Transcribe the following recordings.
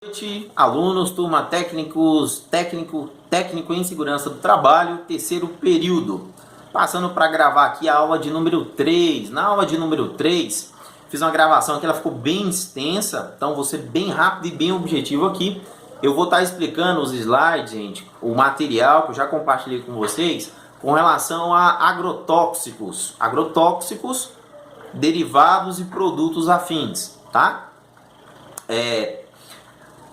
Noite, alunos, turma técnico em segurança do trabalho, terceiro período. Passando para gravar aqui a aula de número 3. Na aula de número 3, fiz uma gravação que ela ficou bem extensa, então vou ser bem rápido e bem objetivo aqui. Eu vou estar explicando os slides, gente, o material que eu já compartilhei com vocês, com relação a agrotóxicos, derivados e produtos afins, tá?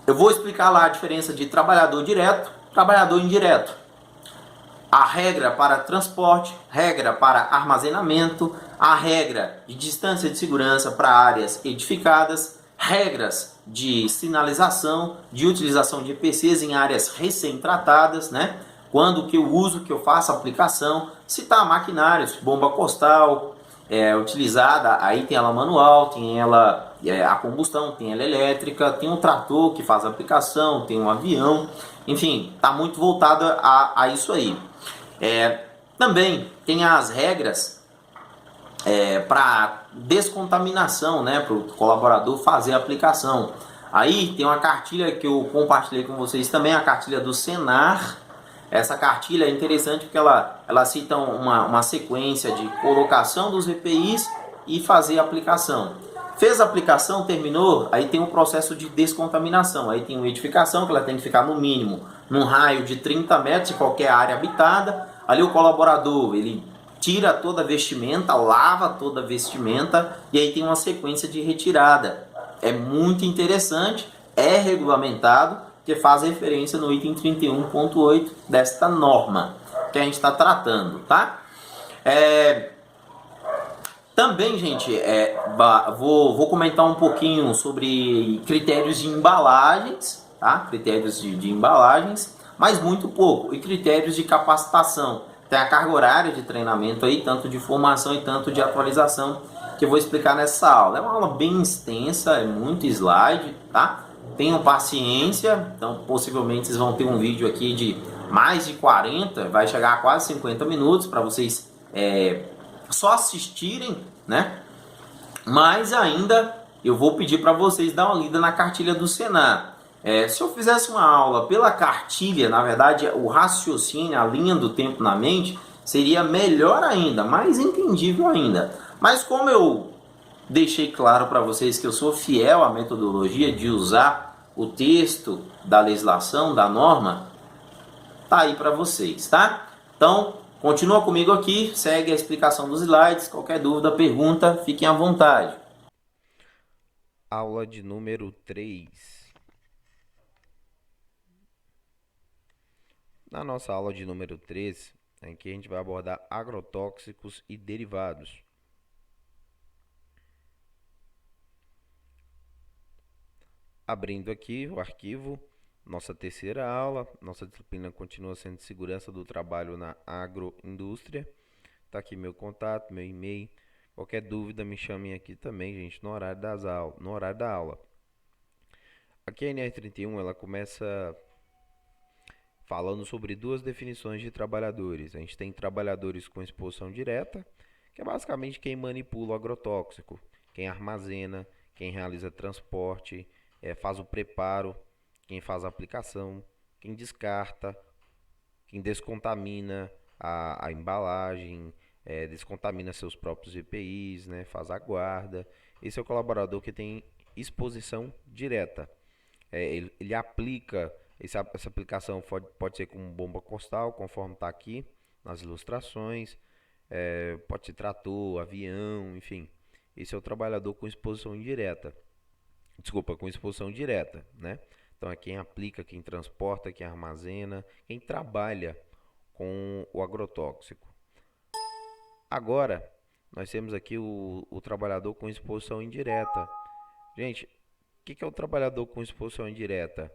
Eu vou explicar lá a diferença de trabalhador direto, trabalhador indireto. A regra para transporte, regra para armazenamento, a regra de distância de segurança para áreas edificadas, regras de sinalização, de utilização de EPCs em áreas recém-tratadas, né? Quando que eu uso, que eu faço aplicação, citar maquinários, bomba costal, utilizada, aí tem ela manual, tem ela a combustão, tem ela elétrica, tem um trator que faz a aplicação, tem um avião, enfim, está muito voltada a isso aí. Também tem as regras para descontaminação, né, para o colaborador fazer a aplicação. Aí tem uma cartilha que eu compartilhei com vocês também, a cartilha do Senar. Essa cartilha é interessante porque ela cita uma sequência de colocação dos EPIs e fazer a aplicação. Fez a aplicação, terminou, aí tem um processo de descontaminação. Aí tem uma edificação que ela tem que ficar no mínimo num raio de 30 metros de qualquer área habitada. Ali o colaborador, ele tira toda a vestimenta, lava toda a vestimenta e aí tem uma sequência de retirada. É muito interessante, é regulamentado, que faz referência no item 31.8 desta norma que a gente está tratando, tá? Também, gente, vou comentar um pouquinho sobre critérios de embalagens, tá? Critérios de embalagens, mas muito pouco. E critérios de capacitação. Tem a carga horária de treinamento aí, tanto de formação e tanto de atualização, que eu vou explicar nessa aula. É uma aula bem extensa, é muito slide, tá? Tenham paciência, então possivelmente vocês vão ter um vídeo aqui de mais de 40, vai chegar a quase 50 minutos para vocês só assistirem, né? Mas ainda eu vou pedir para vocês dar uma lida na cartilha do Senar. Se eu fizesse uma aula pela cartilha, na verdade o raciocínio, a linha do tempo na mente, seria melhor ainda, mais entendível ainda. Mas como eu deixei claro para vocês que eu sou fiel à metodologia de usar o texto da legislação, da norma, tá aí para vocês, tá? Então, continua comigo aqui, segue a explicação dos slides, qualquer dúvida, pergunta, fiquem à vontade. Aula de número 3. Na nossa aula de número 3, aqui a gente vai abordar agrotóxicos e derivados. Abrindo aqui o arquivo, nossa terceira aula, nossa disciplina continua sendo segurança do trabalho na agroindústria. Tá aqui meu contato, meu e-mail. Qualquer dúvida me chamem aqui também, gente, no horário da aula. Aqui a NR31 ela começa falando sobre duas definições de trabalhadores. A gente tem trabalhadores com exposição direta, que é basicamente quem manipula o agrotóxico, quem armazena, quem realiza transporte, faz o preparo, quem faz a aplicação, quem descarta, quem descontamina a embalagem, descontamina seus próprios EPIs, né, faz a guarda. Esse é o colaborador que tem exposição direta. Ele aplica, essa aplicação pode ser com bomba costal, conforme está aqui nas ilustrações, pode ser trator, avião, enfim. Esse é o trabalhador com exposição indireta. Desculpa, com exposição direta, né? Então é quem aplica, quem transporta, quem armazena, quem trabalha com o agrotóxico. Agora, nós temos aqui o trabalhador com exposição indireta. Gente, o que é o trabalhador com exposição indireta?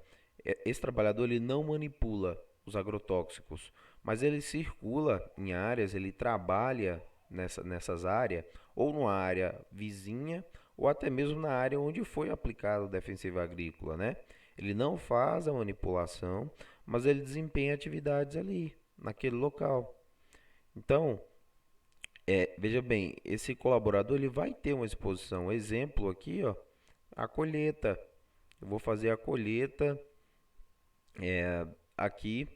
Esse trabalhador ele não manipula os agrotóxicos, mas ele circula em áreas, ele trabalha nessas áreas, ou numa área vizinha, ou até mesmo na área onde foi aplicado o defensivo agrícola, né? Ele não faz a manipulação, mas ele desempenha atividades ali, naquele local. Então, veja bem, esse colaborador ele vai ter uma exposição. Exemplo aqui, ó, a colheita. eu vou fazer a colheita aqui,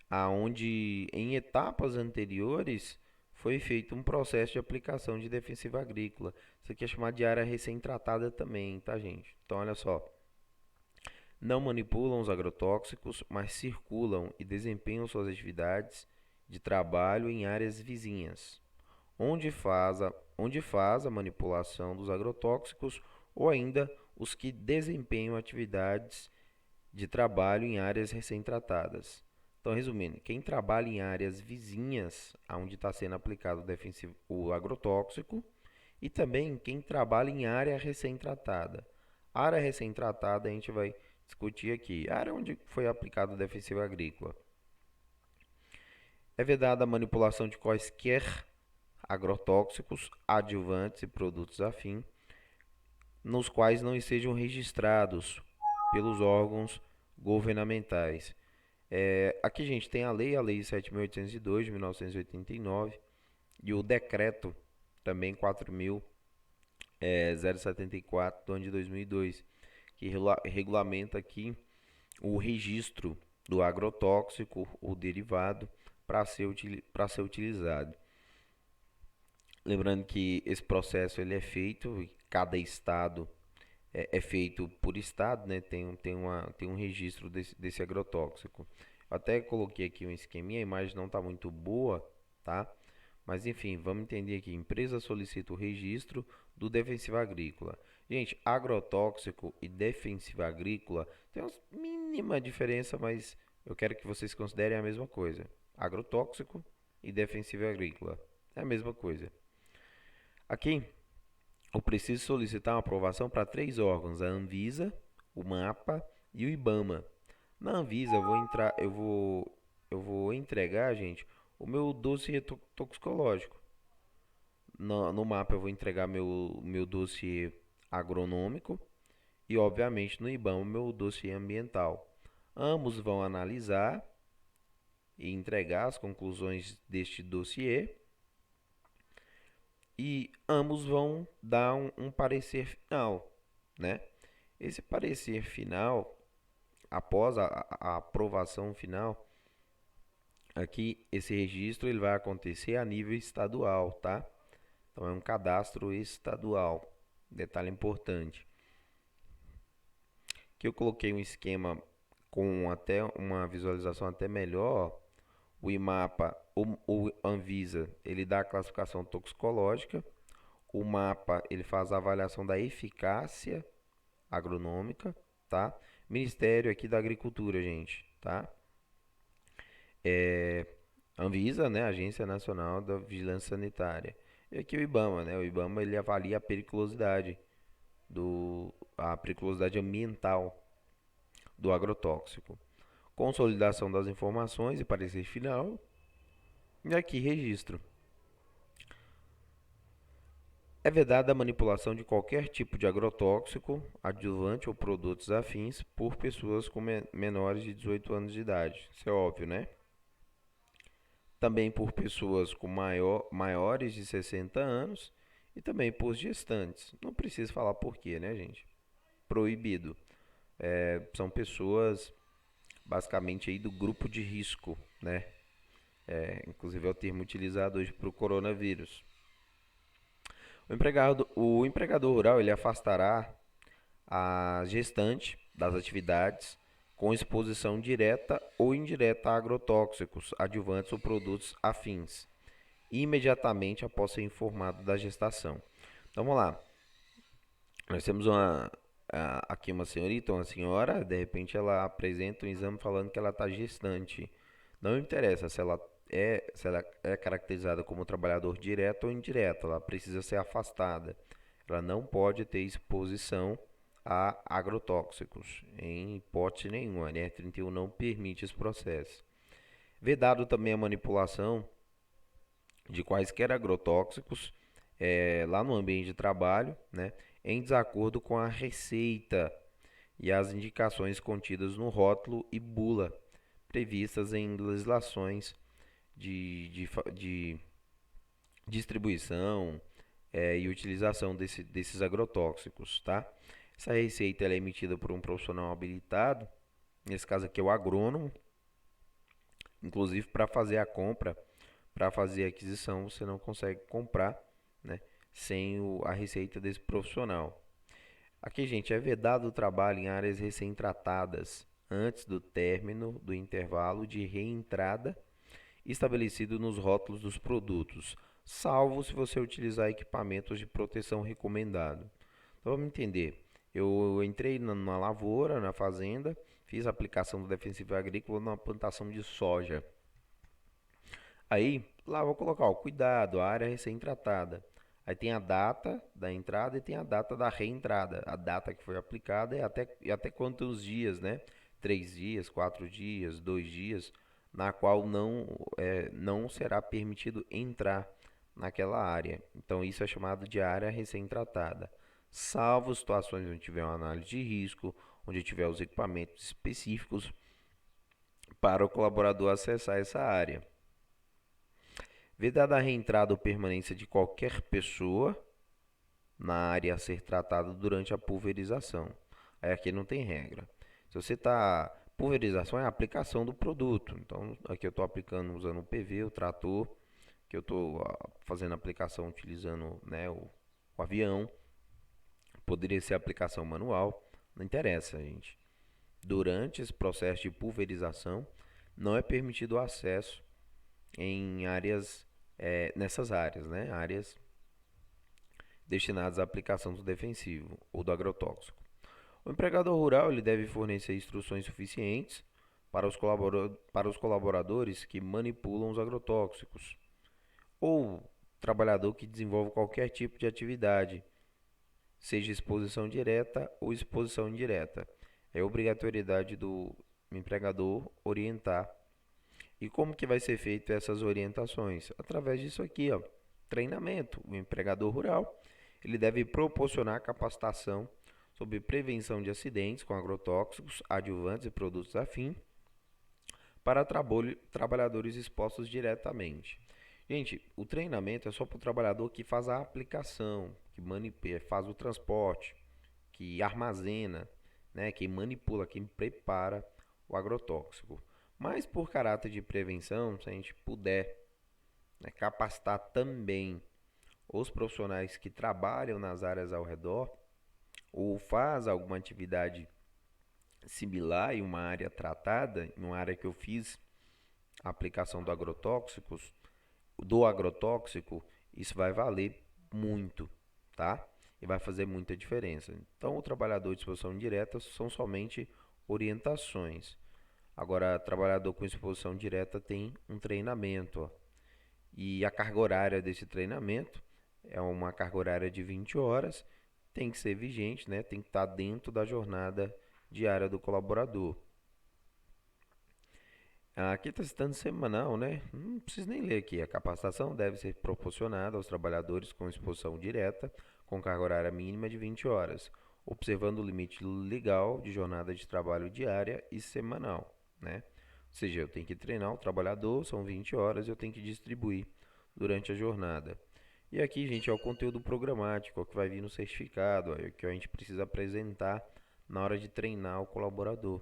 aonde em etapas anteriores foi feito um processo de aplicação de defensiva agrícola. Isso aqui é chamado de área recém-tratada também, tá, gente? Então, olha só. Não manipulam os agrotóxicos, mas circulam e desempenham suas atividades de trabalho em áreas vizinhas, onde faz a manipulação dos agrotóxicos ou ainda os que desempenham atividades de trabalho em áreas recém-tratadas. Então, resumindo, quem trabalha em áreas vizinhas aonde está sendo aplicado o agrotóxico e também quem trabalha em área recém-tratada. Área recém-tratada a gente vai discutir aqui. Área onde foi aplicado o defensivo agrícola. É vedada a manipulação de quaisquer agrotóxicos, adjuvantes e produtos afins, nos quais não estejam registrados pelos órgãos governamentais. Aqui, gente, tem a Lei 7.802 de 1989 e o decreto também 4.074 do ano de 2002, que regulamenta aqui o registro do agrotóxico ou derivado para ser utilizado. Lembrando que esse processo ele é feito, cada estado é feito por estado, né? Tem um registro desse agrotóxico. Eu até coloquei aqui um esqueminha, a imagem não está muito boa, tá? Mas enfim, vamos entender aqui. Empresa solicita o registro do defensivo agrícola. Gente, agrotóxico e defensivo agrícola tem uma mínima diferença, mas eu quero que vocês considerem a mesma coisa. Agrotóxico e defensivo agrícola é a mesma coisa. Aqui, eu preciso solicitar uma aprovação para 3 órgãos: a Anvisa, o MAPA e o IBAMA. Na Anvisa, eu vou entregar, gente, o meu dossiê toxicológico. No MAPA, eu vou entregar meu dossiê agronômico e, obviamente, no IBAMA, meu dossiê ambiental. Ambos vão analisar e entregar as conclusões deste dossiê e ambos vão dar um parecer final, né? Esse parecer final, após a aprovação final, aqui esse registro ele vai acontecer a nível estadual, tá? Então é um cadastro estadual. Detalhe importante. Que eu coloquei um esquema com até uma visualização até melhor. O IMAPA, o Anvisa, ele dá a classificação toxicológica. O MAPA, ele faz a avaliação da eficácia agronômica, tá? Ministério aqui da Agricultura, gente, tá? Anvisa, né, Agência Nacional da Vigilância Sanitária. E aqui o IBAMA, né? O IBAMA ele avalia a periculosidade ambiental do agrotóxico. Consolidação das informações e parecer final. E aqui registro. É vedada a manipulação de qualquer tipo de agrotóxico, adjuvante ou produtos afins por pessoas com menores de 18 anos de idade. Isso é óbvio, né? Também por pessoas com maiores de 60 anos e também por gestantes. Não preciso falar por quê, né, gente? Proibido. São pessoas basicamente aí do grupo de risco, né? Inclusive é o termo utilizado hoje para o coronavírus. O empregador rural ele afastará a gestante das atividades com exposição direta ou indireta a agrotóxicos, adjuvantes ou produtos afins, imediatamente após ser informado da gestação. Então vamos lá. Nós temos aqui uma senhorita, uma senhora, de repente ela apresenta um exame falando que ela está gestante. Não interessa se ela é caracterizada como trabalhador direto ou indireto, ela precisa ser afastada. Ela não pode ter exposição a agrotóxicos, em hipótese nenhuma. A NR31 não permite esse processo. Vedado também a manipulação de quaisquer agrotóxicos lá no ambiente de trabalho, né, em desacordo com a receita e as indicações contidas no rótulo e bula previstas em legislações de distribuição e utilização desses agrotóxicos, tá? Essa receita ela é emitida por um profissional habilitado, nesse caso aqui é o agrônomo, inclusive para fazer a compra, para fazer a aquisição, você não consegue comprar, né, sem a receita desse profissional. Aqui, gente, é vedado o trabalho em áreas recém-tratadas antes do término do intervalo de reentrada estabelecido nos rótulos dos produtos, salvo se você utilizar equipamentos de proteção recomendado. Então, vamos entender. Eu entrei na lavoura, na fazenda, fiz a aplicação do defensivo agrícola na plantação de soja. Aí, lá vou colocar, ó, cuidado, a área recém-tratada. Aí tem a data da entrada e tem a data da reentrada. A data que foi aplicada e até quantos dias, né? 3 dias, 4 dias, 2 dias, na qual não será permitido entrar naquela área. Então, isso é chamado de área recém-tratada. Salvo situações onde tiver uma análise de risco, onde tiver os equipamentos específicos para o colaborador acessar essa área. Vedada a reentrada ou permanência de qualquer pessoa na área a ser tratada durante a pulverização. Aí aqui não tem regra. Se você está... Pulverização é a aplicação do produto. Então, aqui eu estou aplicando usando o PV, o trator, que eu estou fazendo a aplicação utilizando, né, o avião. Poderia ser aplicação manual. Não interessa, gente. Durante esse processo de pulverização, não é permitido o acesso em áreas, nessas áreas, né? Áreas destinadas à aplicação do defensivo ou do agrotóxico. O empregador rural ele deve fornecer instruções suficientes para os colaboradores que manipulam os agrotóxicos ou trabalhador que desenvolve qualquer tipo de atividade, seja exposição direta ou exposição indireta. É obrigatoriedade do empregador orientar. E como que vai ser feito essas orientações? Através disso aqui, ó, treinamento. O empregador rural, ele deve proporcionar capacitação sobre prevenção de acidentes com agrotóxicos, adjuvantes e produtos afins para trabalhadores expostos diretamente. Gente, o treinamento é só para o trabalhador que faz a aplicação, que faz o transporte, que armazena, né, quem manipula, quem prepara o agrotóxico. Mas por caráter de prevenção, se a gente puder, né, capacitar também os profissionais que trabalham nas áreas ao redor ou faz alguma atividade similar em uma área tratada, em uma área que eu fiz a aplicação do agrotóxico, isso vai valer muito, tá? E vai fazer muita diferença. Então, o trabalhador de exposição direta são somente orientações. Agora, trabalhador com exposição direta tem um treinamento, ó. E a carga horária desse treinamento é uma carga horária de 20 horas, tem que ser vigente, né? Tem que estar dentro da jornada diária do colaborador. Aqui está citando semanal, né? Não preciso nem ler aqui. A capacitação deve ser proporcionada aos trabalhadores com exposição direta, com carga horária mínima de 20 horas, observando o limite legal de jornada de trabalho diária e semanal, né? Ou seja, eu tenho que treinar o trabalhador, são 20 horas, eu tenho que distribuir durante a jornada. E aqui, gente, é o conteúdo programático, é o que vai vir no certificado, é o que a gente precisa apresentar na hora de treinar o colaborador.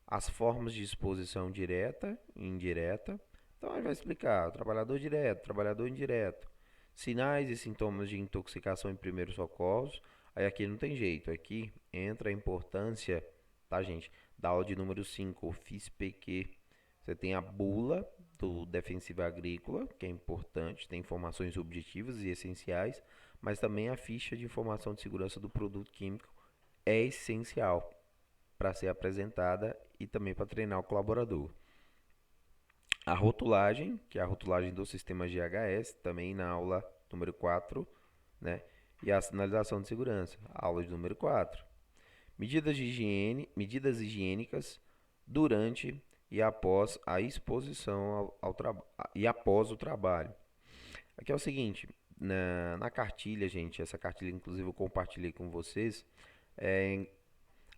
As formas de exposição direta e indireta. Então, a gente vai explicar trabalhador direto, trabalhador indireto. Sinais e sintomas de intoxicação em primeiros socorros. Aí aqui não tem jeito, aqui entra a importância, tá, gente, da aula de número 5, o FIS-PQ. Você tem a bula do defensivo agrícola, que é importante, tem informações objetivas e essenciais, mas também a ficha de informação de segurança do produto químico é essencial para ser apresentada e também para treinar o colaborador. A rotulagem, que é a rotulagem do sistema GHS, também na aula número 4, né? E a sinalização de segurança, aula de número 4. Medidas higiênicas durante e após a exposição e após o trabalho. Aqui é o seguinte, na cartilha, gente, essa cartilha inclusive eu compartilhei com vocês,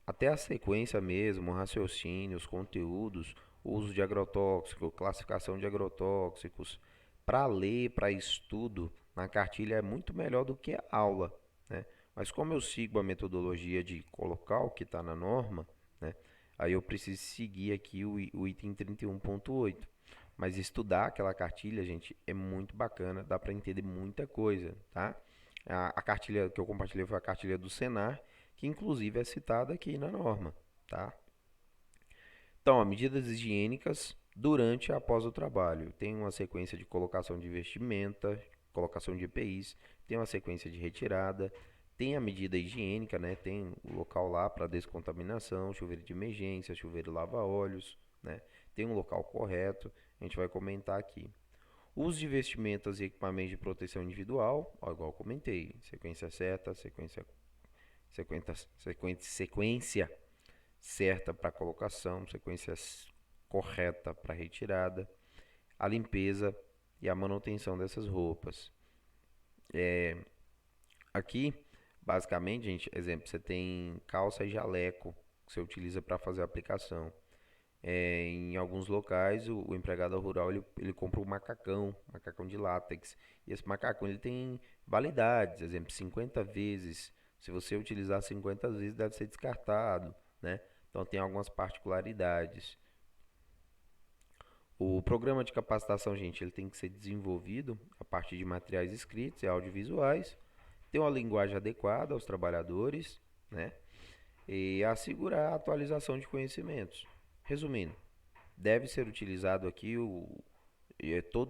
até a sequência mesmo, o raciocínio, os conteúdos, uso de agrotóxico, classificação de agrotóxicos, para ler, para estudo, na cartilha é muito melhor do que a aula, né? Mas como eu sigo a metodologia de colocar o que está na norma, né, aí eu preciso seguir aqui o item 31.8. Mas estudar aquela cartilha, gente, é muito bacana, dá para entender muita coisa, tá? A cartilha que eu compartilhei foi a cartilha do Senar, que inclusive é citada aqui na norma, tá? Então, medidas higiênicas durante e após o trabalho. Tem uma sequência de colocação de vestimenta, colocação de EPIs, tem uma sequência de retirada, tem a medida higiênica, né? Tem o local lá para descontaminação, chuveiro de emergência, chuveiro lava-olhos, né? Tem um local correto, a gente vai comentar aqui. Uso de vestimentas e equipamentos de proteção individual, ó, igual eu comentei, sequência certa, sequência certa para colocação, sequência correta para retirada, a limpeza e a manutenção dessas roupas. Aqui, basicamente, gente, exemplo, você tem calça e jaleco que você utiliza para fazer a aplicação. Em alguns locais, o empregado rural ele compra um macacão de látex. E esse macacão ele tem validades, exemplo, 50 vezes. Se você utilizar 50 vezes, deve ser descartado, né? Então tem algumas particularidades. O programa de capacitação, gente, ele tem que ser desenvolvido a partir de materiais escritos e audiovisuais, ter uma linguagem adequada aos trabalhadores, né? E assegurar a atualização de conhecimentos. Resumindo, deve ser utilizado aqui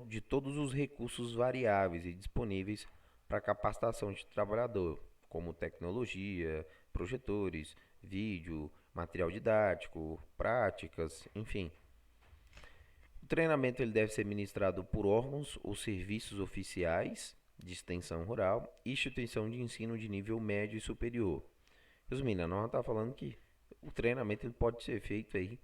de todos os recursos variáveis e disponíveis para capacitação de trabalhador, como tecnologia, projetores, vídeo, material didático, práticas, enfim. O treinamento ele deve ser ministrado por órgãos ou serviços oficiais de extensão rural e instituição de ensino de nível médio e superior. Resumindo, a norma está falando que o treinamento ele pode ser feito aí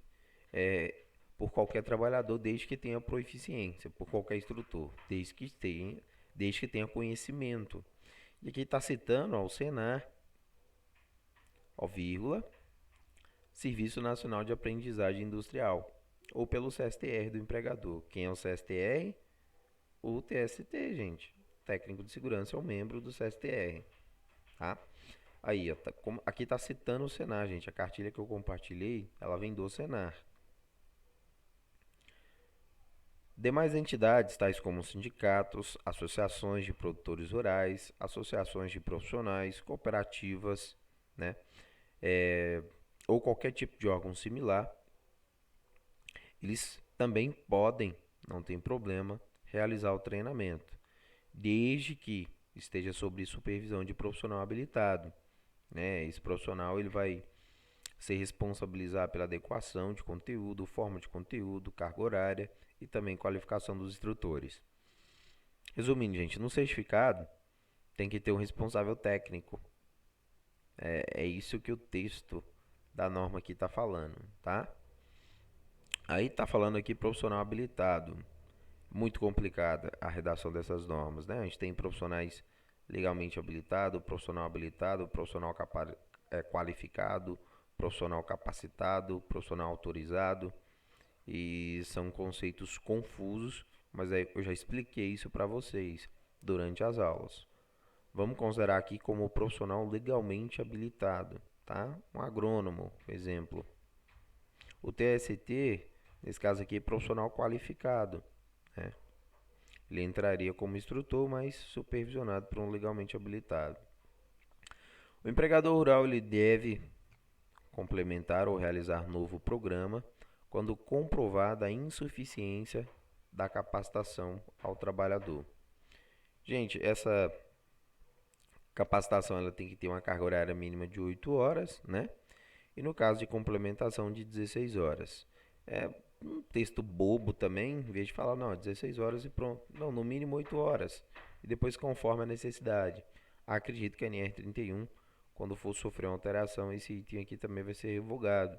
é, por qualquer trabalhador, desde que tenha proficiência, por qualquer instrutor, desde que tenha conhecimento. E aqui está citando ao Senar, ó, vírgula, Serviço Nacional de Aprendizagem Industrial, ou pelo CSTR do empregador. Quem é o CSTR? O TST, gente. Técnico de Segurança é um membro do CSTR, tá? Aí, ó, aqui está citando o Senar, gente. A cartilha que eu compartilhei, ela vem do Senar. Demais entidades, tais como sindicatos, associações de produtores rurais, associações de profissionais, cooperativas, né? Ou qualquer tipo de órgão similar, eles também podem, não tem problema, realizar o treinamento, desde que esteja sob supervisão de profissional habilitado, né? Esse profissional ele vai ser responsabilizar pela adequação de conteúdo, forma de conteúdo, carga horária e também qualificação dos instrutores. Resumindo, gente, no certificado tem que ter um responsável técnico. É isso que o texto da norma aqui está falando, tá? Aí está falando aqui profissional habilitado. Muito complicada a redação dessas normas, né? A gente tem profissionais legalmente habilitado, profissional qualificado, profissional capacitado, profissional autorizado, e são conceitos confusos, mas aí eu já expliquei isso para vocês durante as aulas. Vamos considerar aqui como profissional legalmente habilitado, tá? Um agrônomo, por exemplo. O TST, nesse caso aqui, é profissional qualificado, né? Ele entraria como instrutor, mas supervisionado por um legalmente habilitado. O empregador rural ele deve complementar ou realizar novo programa quando comprovada a insuficiência da capacitação ao trabalhador. Gente, essa capacitação ela tem que ter uma carga horária mínima de 8 horas, né? E no caso de complementação de 16 horas. É um texto bobo também, em vez de falar, não, 16 horas e pronto. Não, no mínimo 8 horas. E depois conforme a necessidade. Acredito que a NR31, quando for sofrer uma alteração, esse item aqui também vai ser revogado.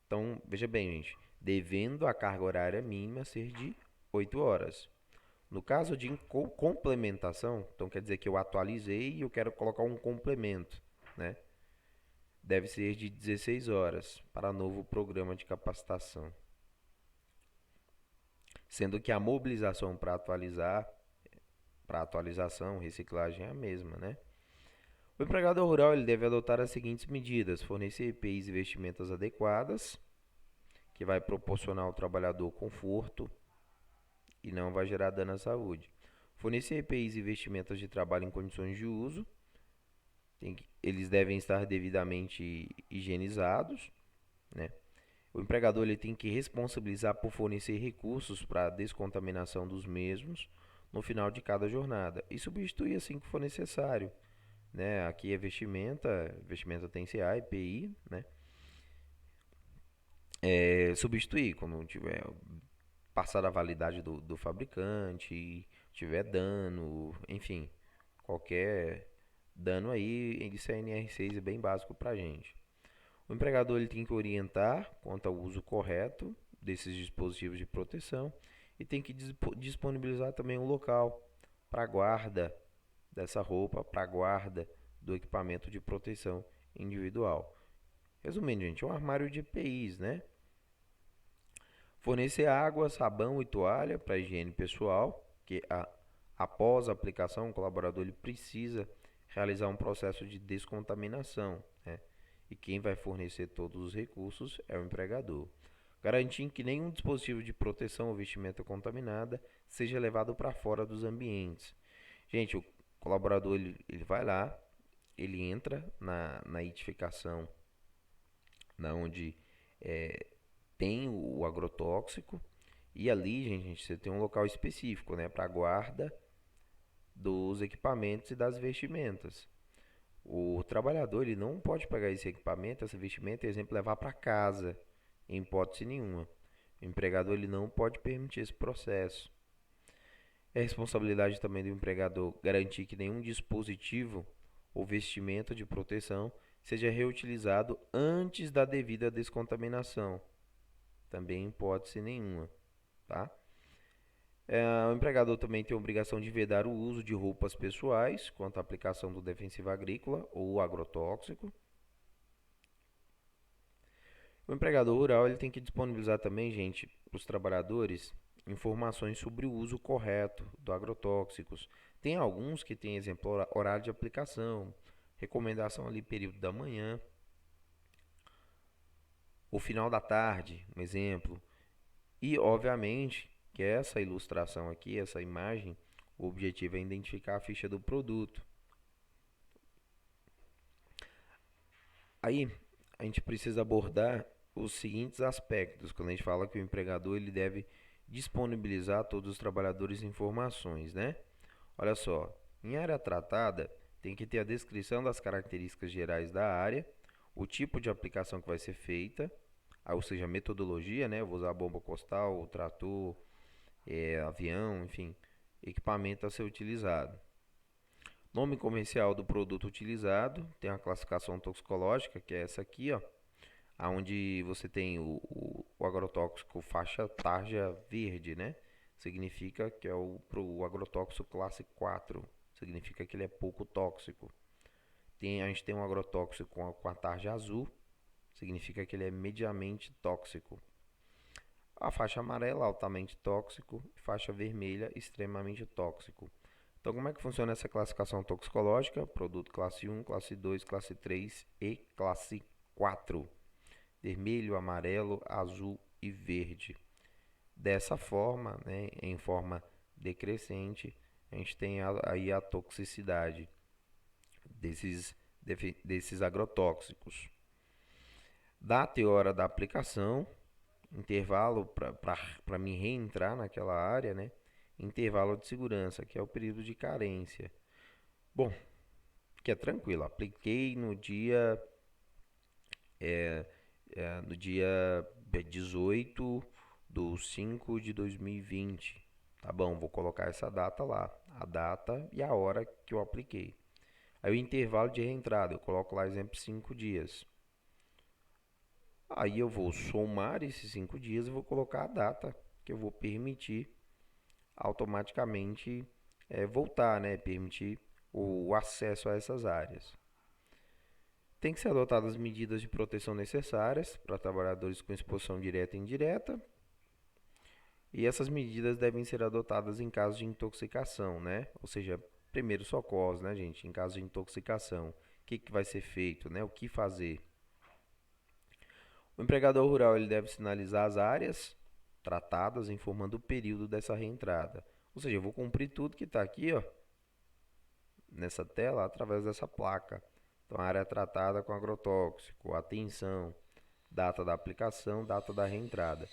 Então, veja bem, gente, devendo a carga horária mínima ser de 8 horas. No caso de complementação, então quer dizer que eu atualizei e eu quero colocar um complemento, né? Deve ser de 16 horas para novo programa de capacitação. Sendo que a mobilização para atualização, reciclagem é a mesma, né? O empregador rural ele deve adotar as seguintes medidas: fornecer EPIs e vestimentas adequadas, que vai proporcionar ao trabalhador conforto e não vai gerar dano à saúde. Fornecer EPIs e vestimentas de trabalho em condições de uso, eles devem estar devidamente higienizados, né? O empregador ele tem que responsabilizar por fornecer recursos para a descontaminação dos mesmos no final de cada jornada e substituir assim que for necessário, né? Aqui é vestimenta, vestimenta tem CA, EPI, né? Substituir quando tiver passar a validade do fabricante, tiver dano, enfim, qualquer dano aí, isso é NR6 é bem básico para a gente. O empregador ele tem que orientar quanto ao uso correto desses dispositivos de proteção e tem que disponibilizar também um local para guarda dessa roupa, para guarda do equipamento de proteção individual. Resumindo, gente, é um armário de EPIs, né? Fornecer água, sabão e toalha para higiene pessoal, que após a aplicação o colaborador ele precisa realizar um processo de descontaminação, né? E quem vai fornecer todos os recursos é o empregador. Garantindo que nenhum dispositivo de proteção ou vestimenta contaminada seja levado para fora dos ambientes. Gente, o colaborador ele vai lá, ele entra na edificação, na onde tem o agrotóxico, e ali, gente, você tem um local específico, né, para guarda dos equipamentos e das vestimentas. O trabalhador ele não pode pegar esse equipamento, essa vestimenta, por exemplo, levar para casa, em hipótese nenhuma. O empregador ele não pode permitir esse processo. É responsabilidade também do empregador garantir que nenhum dispositivo ou vestimenta de proteção seja reutilizado antes da devida descontaminação. Também em hipótese nenhuma, tá? O empregador também tem a obrigação de vedar o uso de roupas pessoais quanto à aplicação do defensivo agrícola ou agrotóxico. O empregador rural ele tem que disponibilizar também, gente, para os trabalhadores informações sobre o uso correto do agrotóxicos. Tem alguns que têm exemplo horário de aplicação, recomendação ali período da manhã, o final da tarde, um exemplo. E obviamente que essa ilustração aqui, essa imagem, o objetivo é identificar a ficha do produto. Aí a gente precisa abordar os seguintes aspectos quando a gente fala que o empregador ele deve disponibilizar a todos os trabalhadores informações, né? Olha só, em área tratada tem que ter a descrição das características gerais da área, o tipo de aplicação que vai ser feita, ou seja, a metodologia, né? Eu vou usar a bomba costal, o trator, avião, enfim, equipamento a ser utilizado. Nome comercial do produto utilizado, tem a classificação toxicológica, que é essa aqui, ó, onde você tem o agrotóxico faixa tarja verde, né? Significa que é o agrotóxico classe 4, significa que ele é pouco tóxico. A gente tem um agrotóxico com a tarja azul, significa que ele é mediamente tóxico. A faixa amarela, altamente tóxico, faixa vermelha, extremamente tóxico. Então, como é que funciona essa classificação toxicológica? Produto classe 1, classe 2, classe 3 e classe 4. Vermelho, amarelo, azul e verde. Dessa forma, né, em forma decrescente, a gente tem aí a toxicidade desses agrotóxicos. Data e hora da aplicação, intervalo para me reentrar naquela área, né? Intervalo de segurança, que é o período de carência. Bom, que é tranquilo, apliquei no dia 18 de 5 de 2020. Tá bom, vou colocar essa data lá, a data e a hora que eu apliquei. Aí o intervalo de reentrada, eu coloco lá exemplo 5 dias. Aí eu vou somar esses 5 dias e vou colocar a data que eu vou permitir automaticamente voltar, né? Permitir o acesso a essas áreas. Tem que ser adotadas as medidas de proteção necessárias para trabalhadores com exposição direta e indireta. E essas medidas devem ser adotadas em caso de intoxicação, né? Ou seja, primeiros socorros, né, gente? Em caso de intoxicação. que vai ser feito, né? O que fazer. O empregador rural ele deve sinalizar as áreas tratadas, informando o período dessa reentrada. Ou seja, eu vou cumprir tudo que está aqui, ó, nessa tela através dessa placa. Então, a área tratada com agrotóxico, atenção, data da aplicação, data da reentrada.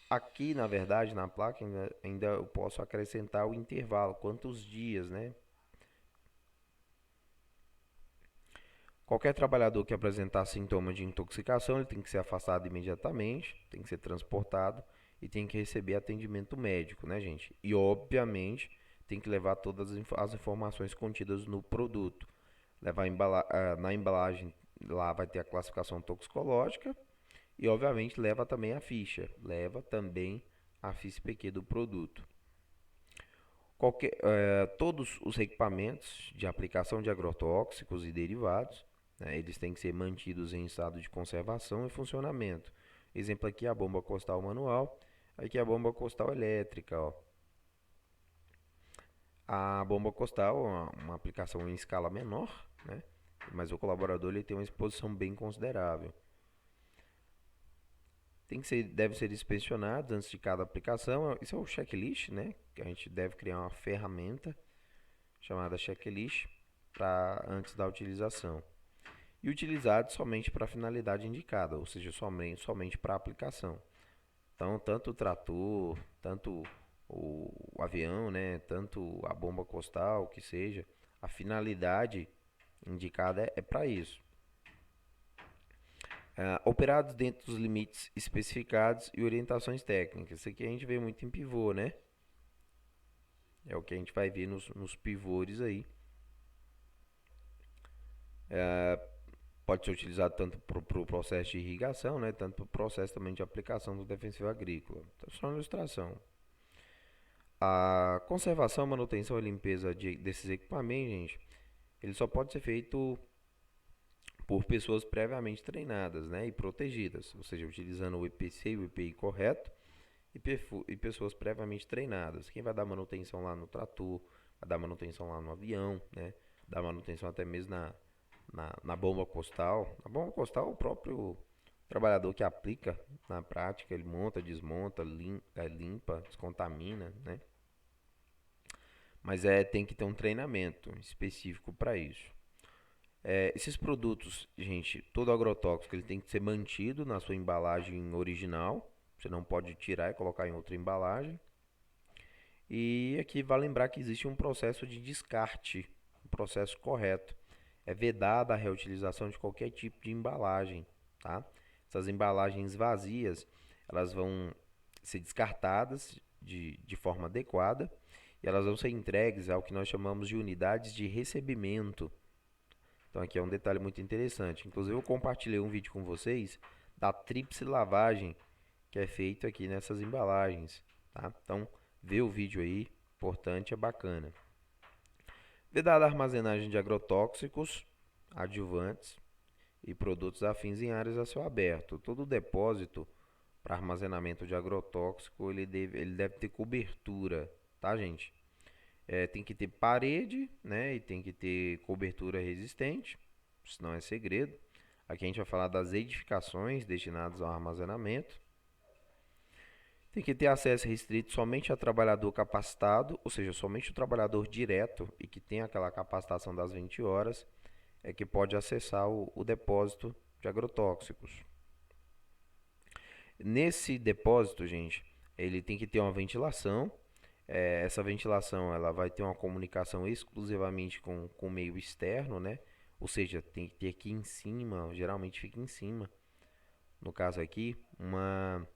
Aqui, na verdade, na placa, ainda eu posso acrescentar o intervalo, quantos dias, né? Qualquer trabalhador que apresentar sintomas de intoxicação, ele tem que ser afastado imediatamente, tem que ser transportado e tem que receber atendimento médico, né, gente? E, obviamente, tem que levar todas as informações contidas no produto. Levar na embalagem, lá vai ter a classificação toxicológica e, obviamente, leva também a ficha. Leva também a FISPQ do produto. Todos os equipamentos de aplicação de agrotóxicos e derivados, né, eles têm que ser mantidos em estado de conservação e funcionamento. Exemplo aqui, a bomba costal manual. Aqui a bomba costal elétrica. Ó. A bomba costal é uma aplicação em escala menor, né, mas o colaborador ele tem uma exposição bem considerável. Deve ser inspecionado antes de cada aplicação. Isso é o checklist, né? Que a gente deve criar uma ferramenta chamada checklist antes da utilização. E utilizado somente para a finalidade indicada, ou seja, somente para a aplicação. Então, tanto o trator, tanto o avião, né? Tanto a bomba costal, que seja, a finalidade indicada é para isso. Operados dentro dos limites especificados e orientações técnicas. Isso aqui a gente vê muito em pivô, né? É o que a gente vai ver nos pivôs aí. Pode ser utilizado tanto para o processo de irrigação, né? Tanto para o processo também de aplicação do defensivo agrícola. Então, só uma ilustração. A conservação, manutenção e limpeza desses equipamentos, gente, ele só pode ser feito por pessoas previamente treinadas, né, e protegidas, ou seja, utilizando o EPC e o EPI correto e pessoas previamente treinadas. Quem vai dar manutenção lá no trator, vai dar manutenção lá no avião, né, dar manutenção até mesmo na bomba costal. Na bomba costal, o próprio trabalhador que aplica na prática, ele monta, desmonta, limpa, descontamina, né. Mas tem que ter um treinamento específico para isso. Esses produtos, gente, todo agrotóxico ele tem que ser mantido na sua embalagem original. Você não pode tirar e colocar em outra embalagem. E aqui vale lembrar que existe um processo de descarte, um processo correto. É vedada a reutilização de qualquer tipo de embalagem, tá? Essas embalagens vazias, elas vão ser descartadas de forma adequada e elas vão ser entregues ao que nós chamamos de unidades de recebimento. Então aqui é um detalhe muito interessante. Inclusive eu compartilhei um vídeo com vocês da tríplice lavagem que é feito aqui nessas embalagens, tá? Então vê o vídeo aí, importante, é bacana. Vedada a armazenagem de agrotóxicos, adjuvantes e produtos afins em áreas a céu aberto. Todo depósito para armazenamento de agrotóxico ele deve ter cobertura, tá, gente? Tem que ter parede, né? E tem que ter cobertura resistente, isso não é segredo. Aqui a gente vai falar das edificações destinadas ao armazenamento. Tem que ter acesso restrito somente a trabalhador capacitado, ou seja, somente o trabalhador direto e que tem aquela capacitação das 20 horas é que pode acessar o depósito de agrotóxicos. Nesse depósito, gente, ele tem que ter uma ventilação. Essa ventilação ela vai ter uma comunicação exclusivamente com o meio externo, né? Ou seja, tem que ter aqui em cima, geralmente fica em cima, no caso aqui, uma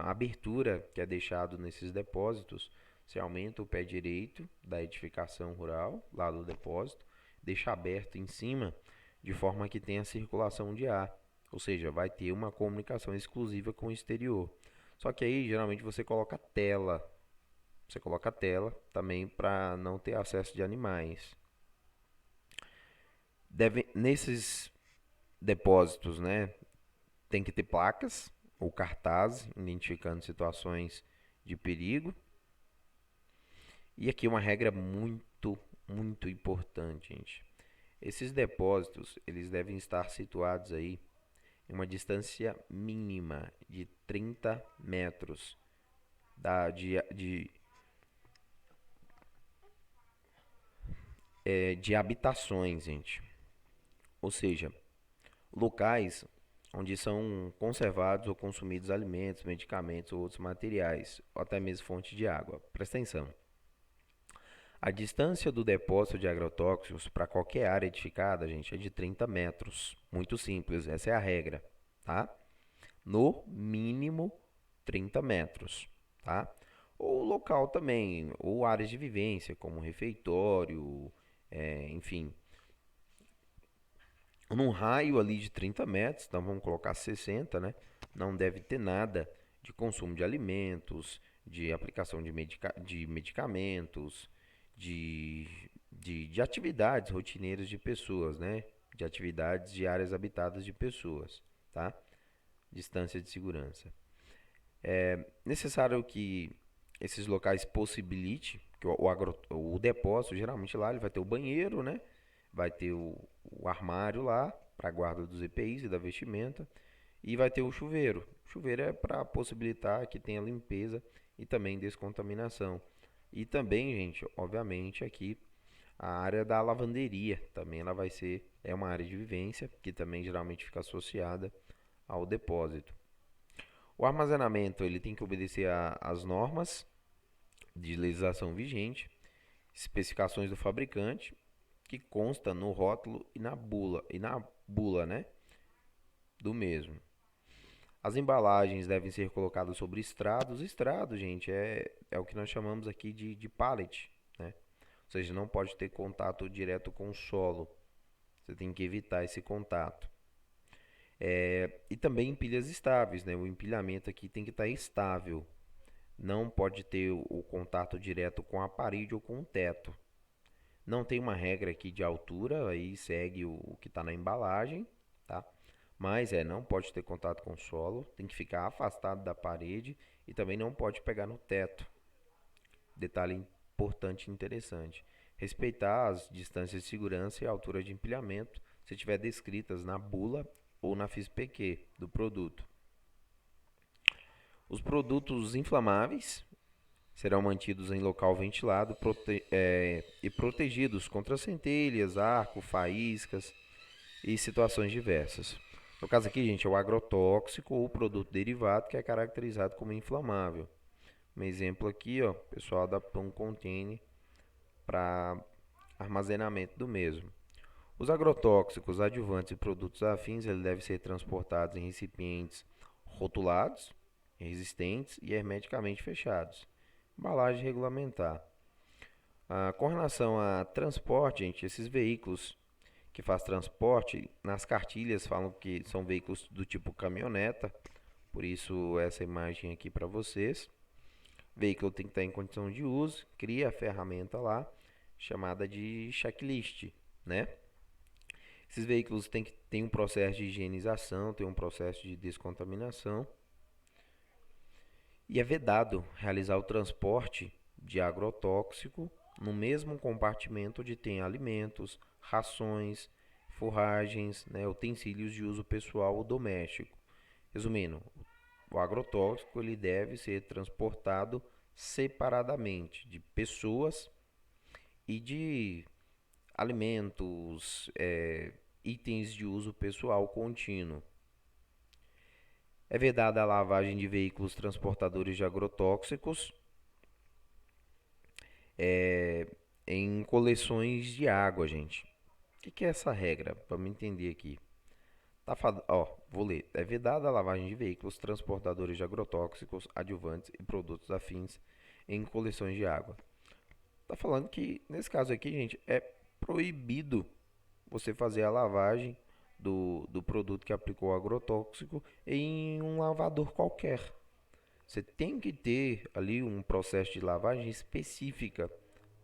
abertura que é deixado nesses depósitos. Você aumenta o pé direito da edificação rural, lá do depósito, deixa aberto em cima, de forma que tenha circulação de ar. Ou seja, vai ter uma comunicação exclusiva com o exterior. Só que aí, geralmente, você coloca tela. Você coloca a tela também para não ter acesso de animais. Nesses depósitos, né, tem que ter placas ou cartazes identificando situações de perigo. E aqui uma regra muito importante, gente. Esses depósitos, eles devem estar situados aí em uma distância mínima de 30 metros de habitações, gente. Ou seja, locais onde são conservados ou consumidos alimentos, medicamentos ou outros materiais, ou até mesmo fonte de água. Presta atenção. A distância do depósito de agrotóxicos para qualquer área edificada, gente, é de 30 metros. Muito simples, essa é a regra, tá? No mínimo 30 metros, tá? Ou local também, ou áreas de vivência, como refeitório, enfim, num raio ali de 30 metros, então vamos colocar 60, né? Não deve ter nada de consumo de alimentos, de aplicação de medicamentos, de atividades rotineiras de pessoas, né? De atividades de áreas habitadas de pessoas, tá? Distância de segurança. É necessário que esses locais possibilite que o depósito, geralmente lá ele vai ter o banheiro, né? Vai ter o armário lá para guarda dos EPIs e da vestimenta e vai ter o chuveiro. O chuveiro é para possibilitar que tenha limpeza e também descontaminação. E também, gente, obviamente aqui a área da lavanderia também ela vai ser uma área de vivência que também geralmente fica associada ao depósito. O armazenamento ele tem que obedecer às normas de legislação vigente, especificações do fabricante, que consta no rótulo e na bula, né, do mesmo. As embalagens devem ser colocadas sobre estrados. Estrado, gente, é o que nós chamamos aqui de pallet, né? Ou seja, não pode ter contato direto com o solo. Você tem que evitar esse contato. E também em pilhas estáveis, né? O empilhamento aqui tem que estar estável. Não pode ter o contato direto com a parede ou com o teto. Não tem uma regra aqui de altura, aí segue o que está na embalagem, tá? Mas não pode ter contato com o solo, tem que ficar afastado da parede e também não pode pegar no teto. Detalhe importante e interessante. Respeitar as distâncias de segurança e a altura de empilhamento, se tiver descritas na bula ou na FISPQ do produto. Os produtos inflamáveis serão mantidos em local ventilado e protegidos contra centelhas, arco, faíscas e situações diversas. No caso aqui, gente, é o agrotóxico ou produto derivado que é caracterizado como inflamável. Um exemplo aqui, ó, pessoal da Plum Container para armazenamento do mesmo. Os agrotóxicos, adjuvantes e produtos afins, ele deve ser transportados em recipientes rotulados, resistentes e hermeticamente fechados. Embalagem regulamentar. Com relação a transporte, gente, esses veículos que faz transporte, nas cartilhas falam que são veículos do tipo caminhoneta, por isso essa imagem aqui para vocês. O veículo tem que estar em condição de uso, cria a ferramenta lá, chamada de checklist, né? Esses veículos têm um processo de higienização, tem um processo de descontaminação e é vedado realizar o transporte de agrotóxico no mesmo compartimento onde tem alimentos, rações, forragens, né, utensílios de uso pessoal ou doméstico. Resumindo, o agrotóxico ele deve ser transportado separadamente de pessoas e de alimentos, itens de uso pessoal contínuo. É vedada a lavagem de veículos transportadores de agrotóxicos em coleções de água, gente. O que é essa regra? Vamos entender aqui. Vou ler. É vedada a lavagem de veículos transportadores de agrotóxicos, adjuvantes e produtos afins em coleções de água. Tá falando que, nesse caso aqui, gente, é proibido você fazer a lavagem do produto que aplicou o agrotóxico em um lavador qualquer. Você tem que ter ali um processo de lavagem específica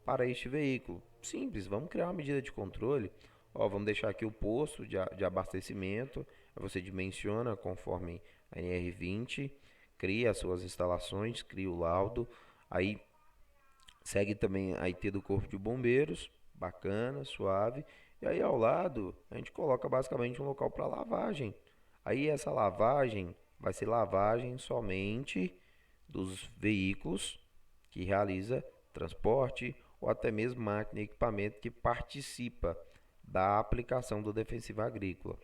para este veículo. Simples, vamos criar uma medida de controle. Vamos deixar aqui o posto de abastecimento. Você dimensiona conforme a NR20, cria as suas instalações, cria o laudo. Aí segue também a IT do Corpo de Bombeiros, bacana, suave. E aí ao lado a gente coloca basicamente um local para lavagem. Aí essa lavagem vai ser lavagem somente dos veículos que realiza transporte ou até mesmo máquina e equipamento que participa da aplicação do defensivo agrícola.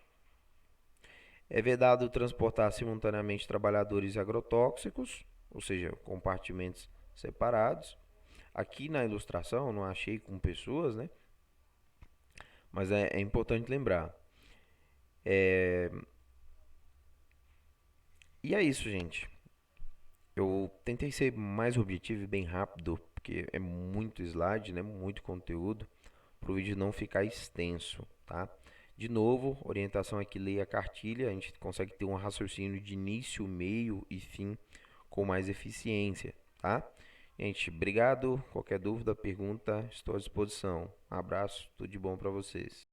É vedado transportar simultaneamente trabalhadores e agrotóxicos, ou seja, compartimentos separados. Aqui na ilustração eu não achei com pessoas, né? Mas é importante lembrar. E é isso, gente. Eu tentei ser mais objetivo e bem rápido, porque é muito slide, né? Muito conteúdo, para o vídeo não ficar extenso, tá? De novo, orientação aqui, leia a cartilha, a gente consegue ter um raciocínio de início, meio e fim com mais eficiência, tá? Gente, obrigado. Qualquer dúvida, pergunta, estou à disposição. Um abraço, tudo de bom para vocês.